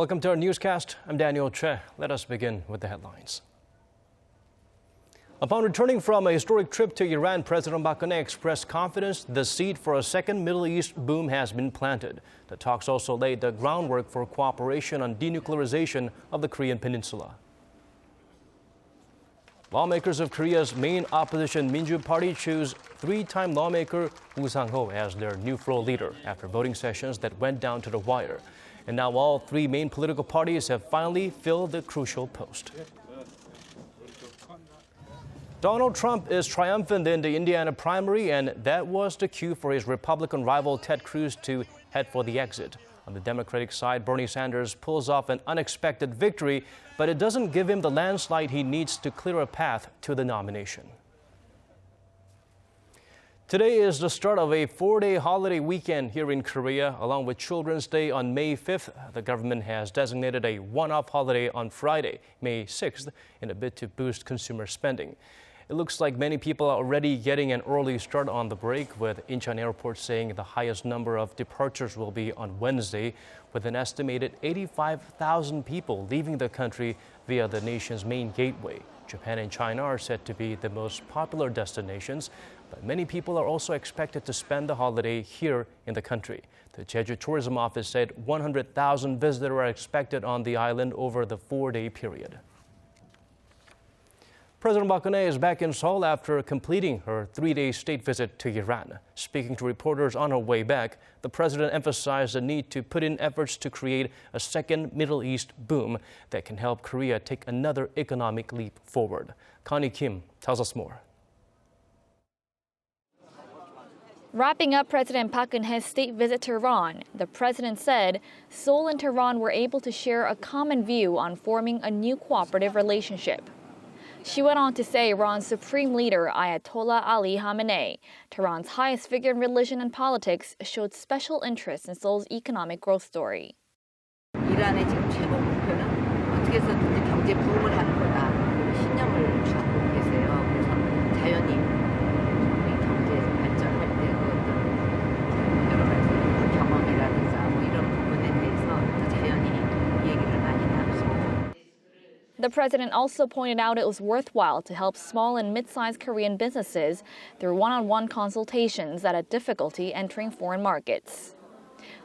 Welcome to our newscast. I'm Daniel Che. Let us begin with the headlines. Upon returning from a historic trip to Iran, President Park Geun-hye expressed confidence the seed for a second Middle East boom has been planted. The talks also laid the groundwork for cooperation on denuclearization of the Korean peninsula. Lawmakers of Korea's main opposition Minjoo Party choose three-time lawmaker Woo Sang-ho as their new floor leader after voting sessions that went down to the wire. And now all three main political parties have finally filled the crucial post. Donald Trump is triumphant in the Indiana primary, and that was the cue for his Republican rival Ted Cruz to head for the exit. On the Democratic side, Bernie Sanders pulls off an unexpected victory, but it doesn't give him the landslide he needs to clear a path to the nomination. Today is the start of a four-day holiday weekend here in Korea. Along with Children's Day on May 5th, the government has designated a one-off holiday on Friday, May 6th, in a bid to boost consumer spending. It looks like many people are already getting an early start on the break, with Incheon Airport saying the highest number of departures will be on Wednesday, with an estimated 85,000 people leaving the country via the nation's main gateway. Japan and China are said to be the most popular destinations, but many people are also expected to spend the holiday here in the country. The Jeju Tourism Office said 100,000 visitors are expected on the island over the four-day period. President Park Geun-hye is back in Seoul after completing her three-day state visit to Iran. Speaking to reporters on her way back, the president emphasized the need to put in efforts to create a second Middle East boom that can help Korea take another economic leap forward. Connie Kim tells us more. Wrapping up President Park Geun-hye's state visit to Iran, the president said Seoul and Tehran were able to share a common view on forming a new cooperative relationship. She went on to say Iran's supreme leader Ayatollah Ali Khamenei, Tehran's highest figure in religion and politics, showed special interest in Seoul's economic growth story. 이란의 지금 최고 목표는 어떻게 해서든지 경제 부흥을 하는 거다. 신념을 갖고 계세요. 그래서 자연히 우리 경제 발전할 때 여러 가지 경험이라든가 이런 부분에 대해서 자연히 얘기를 많이 나누고. The president also pointed out it was worthwhile to help small and mid-sized Korean businesses through one-on-one consultations that had difficulty entering foreign markets.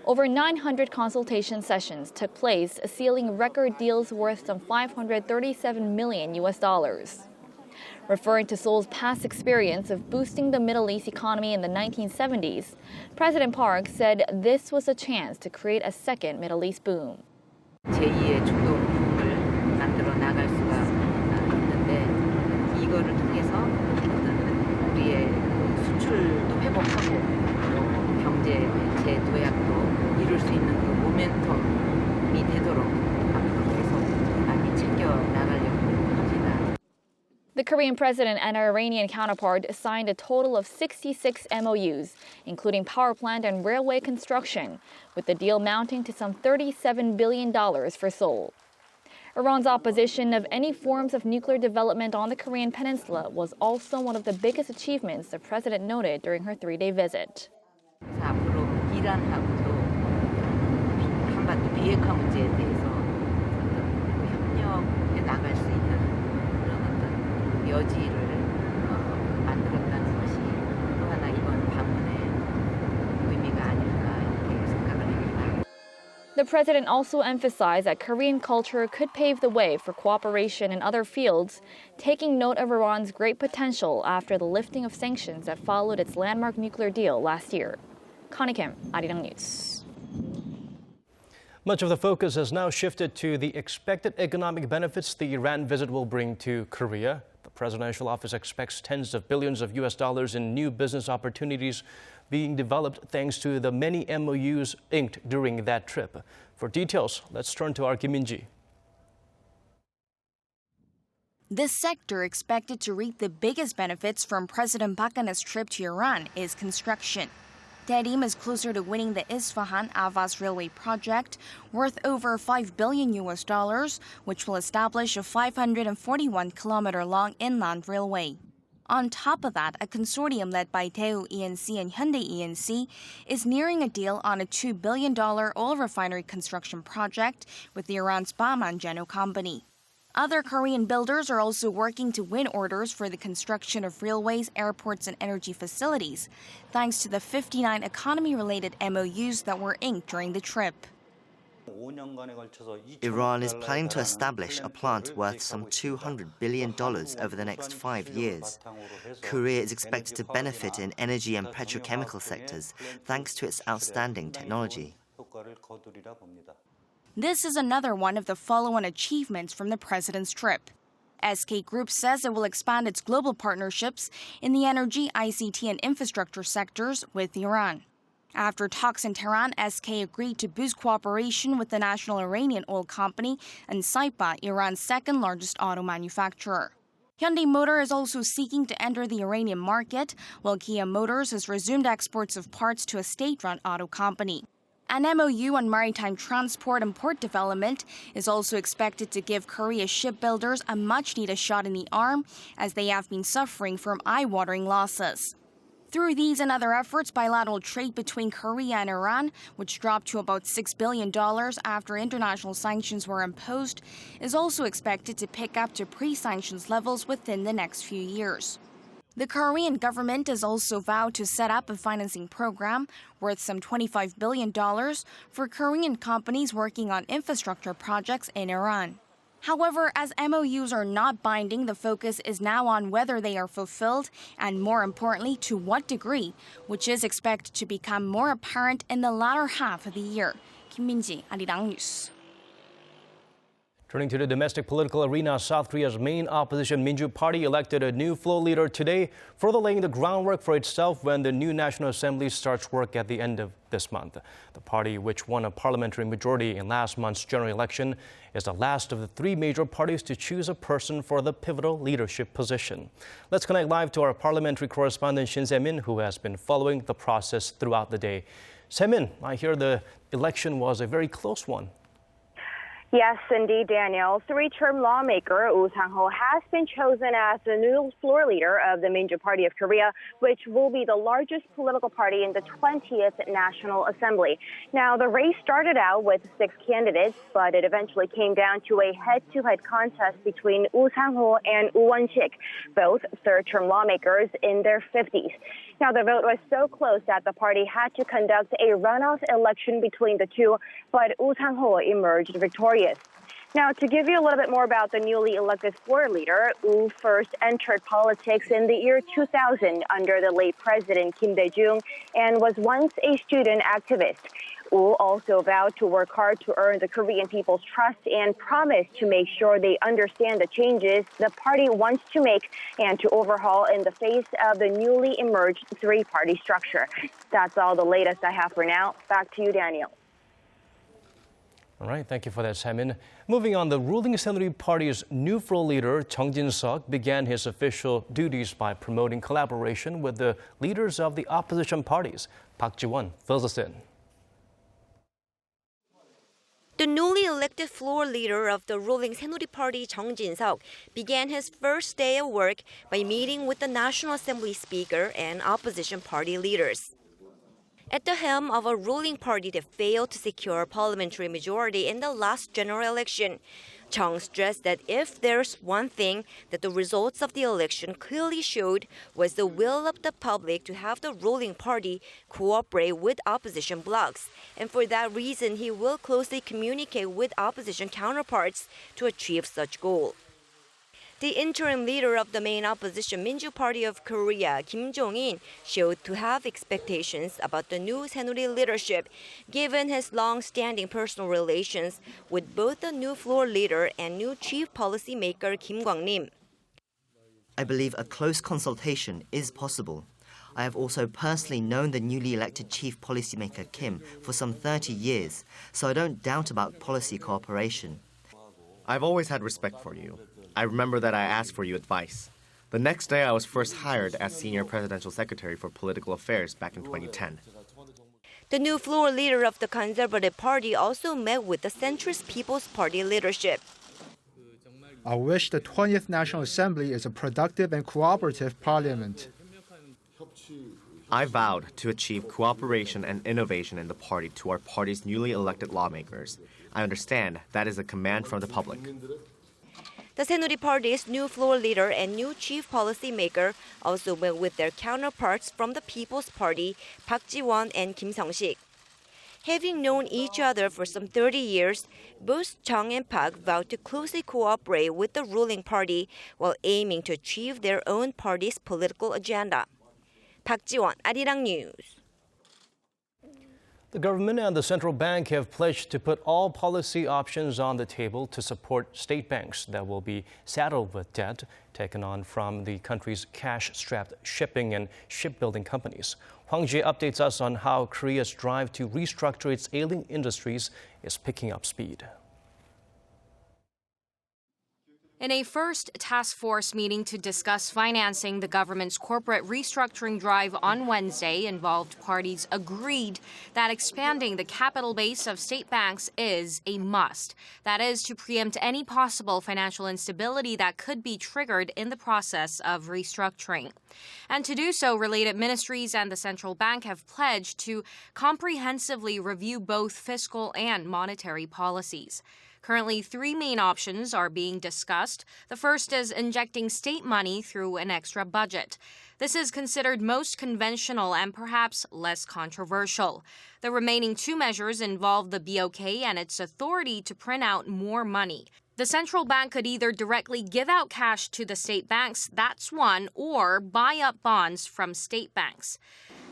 Over 900 consultation sessions took place, sealing record deals worth some $537 million. Referring to Seoul's past experience of boosting the Middle East economy in the 1970s, President Park said this was a chance to create a second Middle East boom. 제2의 중동 붐을 만들어 나갈 수가 있는데 이거를 통해서 우리의 수출도 회복하고 또 경제 재도약도 이룰 수 있는 그 모멘텀이 되도록 앞으로 계속 많이 챙겨 나가려고 합니다. The Korean president and her Iranian counterpart signed a total of 66 MOUs, including power plant and railway construction, with the deal mounting to some $37 billion for Seoul. Iran's opposition of any forms of nuclear development on the Korean peninsula was also one of the biggest achievements the president noted during her three-day visit. 앞으로 이란하고도 한반도 비핵화 문제에 대해서 협력해 나갈 수 있는 그런 어떤 여지를 만들었다는 것이 또 하나 이번 방문의 의미가 아닐까 이렇게 생각을 합니다. The president also emphasized that Korean culture could pave the way for cooperation in other fields, taking note of Iran's great potential after the lifting of sanctions that followed its landmark nuclear deal last year. Connie Kim, Arirang News. Much of the focus has now shifted to the expected economic benefits the Iran visit will bring to Korea. The presidential office expects tens of billions of US dollars in new business opportunities being developed thanks to the many MOUs inked during that trip. For details, let's turn to our Kim Min-ji. This sector expected to reap the biggest benefits from President Park Geun-hye's trip to Iran is construction. Tehran is closer to winning the Isfahan-Avaz railway project, worth over $5 billion, which will establish a 541-kilometer-long inland railway. On top of that, a consortium led by Daewoo E&C and Hyundai E&C is nearing a deal on a $2 billion oil refinery construction project with Iran's Bahman Geno company. Other Korean builders are also working to win orders for the construction of railways, airports, and energy facilities, thanks to the 59 economy-related MOUs that were inked during the trip. Iran is planning to establish a plant worth some $200 billion over the next 5 years. Korea is expected to benefit in energy and petrochemical sectors thanks to its outstanding technology. This is another one of the follow-on achievements from the president's trip. SK Group says it will expand its global partnerships in the energy, ICT, and infrastructure sectors with Iran. After talks in Tehran, SK agreed to boost cooperation with the national Iranian oil company and Saipa, Iran's second-largest auto manufacturer. Hyundai Motor is also seeking to enter the Iranian market, while Kia Motors has resumed exports of parts to a state-run auto company. An MOU on maritime transport and port development is also expected to give Korea's shipbuilders a much-needed shot in the arm, as they have been suffering from eye-watering losses. Through these and other efforts, bilateral trade between Korea and Iran, which dropped to about $6 billion after international sanctions were imposed, is also expected to pick up to pre-sanctions levels within the next few years. The Korean government has also vowed to set up a financing program worth some $25 billion for Korean companies working on infrastructure projects in Iran. However, as MOUs are not binding, the focus is now on whether they are fulfilled and, more importantly, to what degree, which is expected to become more apparent in the latter half of the year. Kim Min-ji, Arirang News. Turning to the domestic political arena, South Korea's main opposition Minjoo Party elected a new floor leader today, further laying the groundwork for itself when the new National Assembly starts work at the end of this month. The party, which won a parliamentary majority in last month's general election, is the last of the three major parties to choose a person for the pivotal leadership position. Let's connect live to our parliamentary correspondent Shin Se-min, who has been following the process throughout the day. Se-min, I hear the election was a very close one. Yes, indeed, Daniel. Three-term lawmaker Woo Sang-ho has been chosen as the new floor leader of the Minjoo Party of Korea, which will be the largest political party in the 20th National Assembly. Now, the race started out with 6 candidates, but it eventually came down to a head-to-head contest between Woo Sang-ho and Woo Won-sik, both third-term lawmakers in their 50s. Now, the vote was so close that the party had to conduct a runoff election between the two, but Woo Sang-ho emerged victorious. Now, to give you a little bit more about the newly elected floor leader, Woo first entered politics in the year 2000 under the late President Kim Dae-jung and was once a student activist. Woo also vowed to work hard to earn the Korean people's trust and promised to make sure they understand the changes the party wants to make and to overhaul in the face of the newly emerged three-party structure. That's all the latest I have for now. Back to you, Daniel. All right, thank you for that, Se-min. Moving on, the ruling Saenuri Party's new floor leader, Chung Jin-seok, began his official duties by promoting collaboration with the leaders of the opposition parties. Park Ji-won fills us in. The newly elected floor leader of the ruling Saenuri Party, Chung Jin-seok, began his first day of work by meeting with the National Assembly Speaker and opposition party leaders. At the helm of a ruling party that failed to secure a parliamentary majority in the last general election, Chung stressed that if there's one thing that the results of the election clearly showed was the will of the public to have the ruling party cooperate with opposition blocs, and for that reason he will closely communicate with opposition counterparts to achieve such goal. The interim leader of the main opposition Minjoo Party of Korea, Kim Jong-in, showed to have expectations about the new Saenuri leadership, given his long-standing personal relations with both the new floor leader and new chief policymaker Kim Kwang-nim. I believe a close consultation is possible. I have also personally known the newly elected chief policymaker Kim for some 30 years, so I don't doubt about policy cooperation. I've always had respect for you. I remember that I asked for your advice. The next day, I was first hired as Senior Presidential Secretary for Political Affairs back in 2010. The new floor leader of the Conservative Party also met with the centrist People's Party leadership. I wish the 20th National Assembly is a productive and cooperative parliament. I vowed to achieve cooperation and innovation in the party to our party's newly elected lawmakers. I understand that is a command from the public. The Saenuri Party's new floor leader and new chief policy maker also met with their counterparts from the People's Party, Park Ji-won and Kim Sung-sik. Having known each other for some 30 years, both Chung and Park vowed to closely cooperate with the ruling party while aiming to achieve their own party's political agenda. Park Ji-won, Arirang News. The government and the central bank have pledged to put all policy options on the table to support state banks that will be saddled with debt taken on from the country's cash-strapped shipping and shipbuilding companies. Hwang Jae updates us on how Korea's drive to restructure its ailing industries is picking up speed. In a first task force meeting to discuss financing the government's corporate restructuring drive on Wednesday, involved parties agreed that expanding the capital base of state banks is a must. That is, to preempt any possible financial instability that could be triggered in the process of restructuring. And to do so, related ministries and the central bank have pledged to comprehensively review both fiscal and monetary policies. Currently, three main options are being discussed. The first is injecting state money through an extra budget. This is considered most conventional and perhaps less controversial. The remaining two measures involve the BOK and its authority to print out more money. The central bank could either directly give out cash to the state banks, that's one, or buy up bonds from state banks.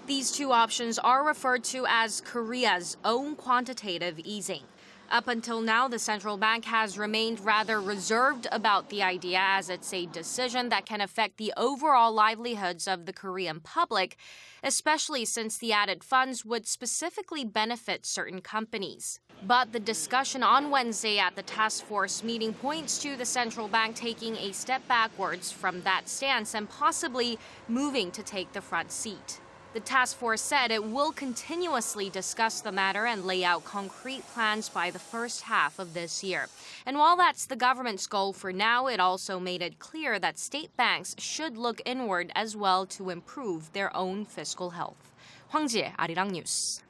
These two options are referred to as Korea's own quantitative easing. Up until now, the central bank has remained rather reserved about the idea, as it's a decision that can affect the overall livelihoods of the Korean public, especially since the added funds would specifically benefit certain companies. But the discussion on Wednesday at the task force meeting points to the central bank taking a step backwards from that stance and possibly moving to take the front seat. The task force said it will continuously discuss the matter and lay out concrete plans by the first half of this year. And while that's the government's goal for now, it also made it clear that state banks should look inward as well to improve their own fiscal health. Hwang Jae, Arirang News.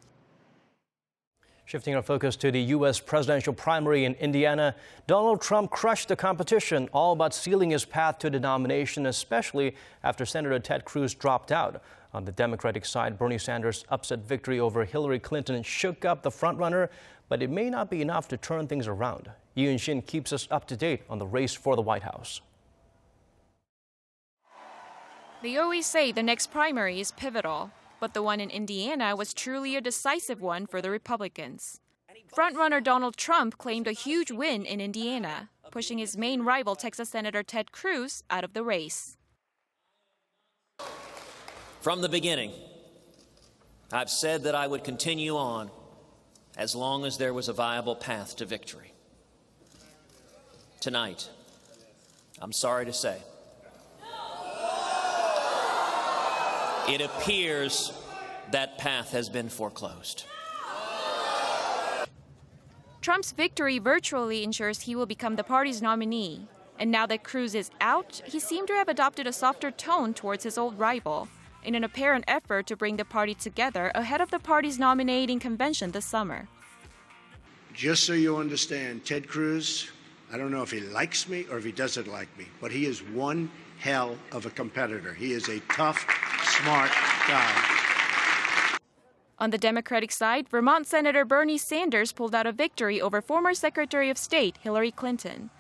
Shifting our focus to the U.S. presidential primary in Indiana, Donald Trump crushed the competition, all but sealing his path to the nomination, especially after Senator Ted Cruz dropped out. On the Democratic side, Bernie Sanders' upset victory over Hillary Clinton shook up the frontrunner, but it may not be enough to turn things around. Yoon Shin keeps us up to date on the race for the White House. They always say the next primary is pivotal, but the one in Indiana was truly a decisive one for the Republicans. Frontrunner Donald Trump claimed a huge win in Indiana, pushing his main rival, Texas Senator Ted Cruz, out of the race. From the beginning, I've said that I would continue on as long as there was a viable path to victory. Tonight, I'm sorry to say, it appears that path has been foreclosed. Trump's victory virtually ensures he will become the party's nominee. And now that Cruz is out, he seemed to have adopted a softer tone towards his old rival, in an apparent effort to bring the party together ahead of the party's nominating convention this summer. Just so you understand, Ted Cruz, I don't know if he likes me or if he doesn't like me, but he is one hell of a competitor. He is a tough, smart guy. On the Democratic side, Vermont Senator Bernie Sanders pulled out a victory over former Secretary of State Hillary Clinton.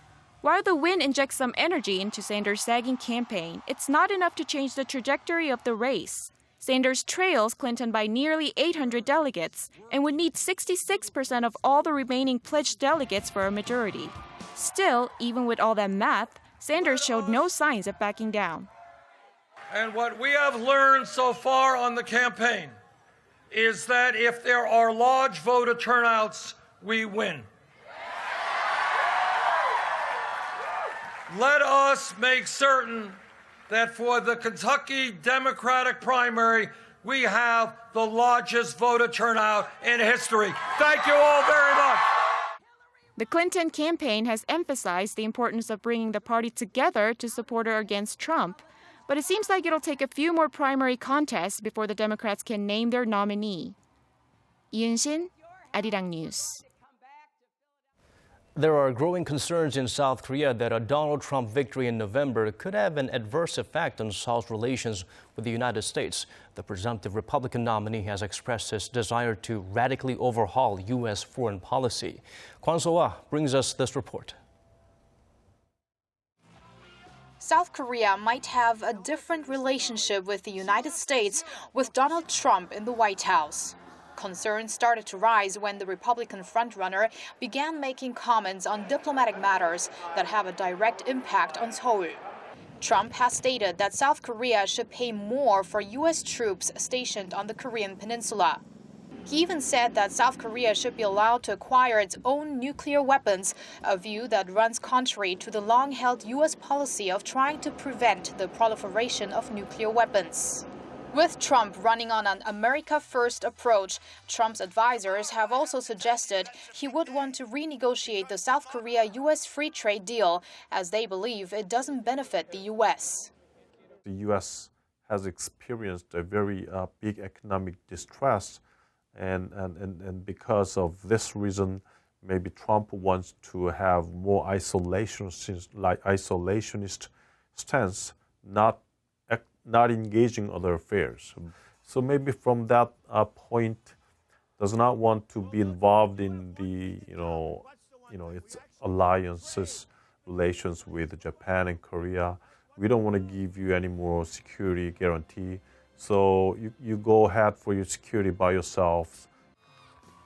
While the win injects some energy into Sanders' sagging campaign, it's not enough to change the trajectory of the race. Sanders trails Clinton by nearly 800 delegates and would need 66% of all the remaining pledged delegates for a majority. Still, even with all that math, Sanders showed no signs of backing down. And what we have learned so far on the campaign is that if there are large voter turnouts, we win. Let us make certain that for the Kentucky Democratic primary, we have the largest voter turnout in history. Thank you all very much. The Clinton campaign has emphasized the importance of bringing the party together to support or against Trump. But it seems like it'll take a few more primary contests before the Democrats can name their nominee. Yoon-shin, Arirang News. There are growing concerns in South Korea that a Donald Trump victory in November could have an adverse effect on Seoul's relations with the United States. The presumptive Republican nominee has expressed his desire to radically overhaul U.S. foreign policy. Kwon So-ah brings us this report. South Korea might have a different relationship with the United States with Donald Trump in the White House. Concerns started to rise when the Republican frontrunner began making comments on diplomatic matters that have a direct impact on Seoul. Trump has stated that South Korea should pay more for U.S. troops stationed on the Korean peninsula. He even said that South Korea should be allowed to acquire its own nuclear weapons, a view that runs contrary to the long-held U.S. policy of trying to prevent the proliferation of nuclear weapons. With Trump running on an America First approach, Trump's advisors have also suggested he would want to renegotiate the South Korea-U.S. free trade deal, as they believe it doesn't benefit the U.S. The U.S. has experienced a very big economic distress, and because of this reason, maybe Trump wants to have more isolationist stance, not engaging other affairs. So maybe from that point, does not want to be involved in the its alliances, relations with Japan and Korea. We don't want to give you any more security guarantee. So you go ahead for your security by yourselves.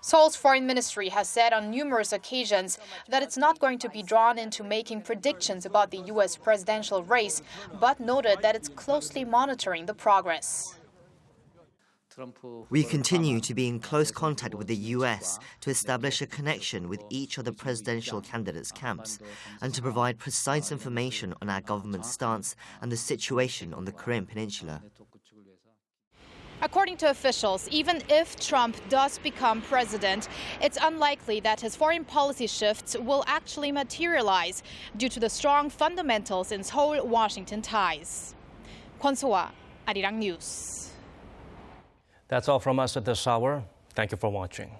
Seoul's foreign ministry has said on numerous occasions that it's not going to be drawn into making predictions about the U.S. presidential race, but noted that it's closely monitoring the progress. We continue to be in close contact with the U.S. to establish a connection with each of the presidential candidates' camps and to provide precise information on our government's stance and the situation on the Korean peninsula. According to officials, even if Trump does become president, it's unlikely that his foreign policy shifts will actually materialize due to the strong fundamentals in Seoul-Washington ties. Kwon So-ah, Arirang News. That's all from us at this hour. Thank you for watching.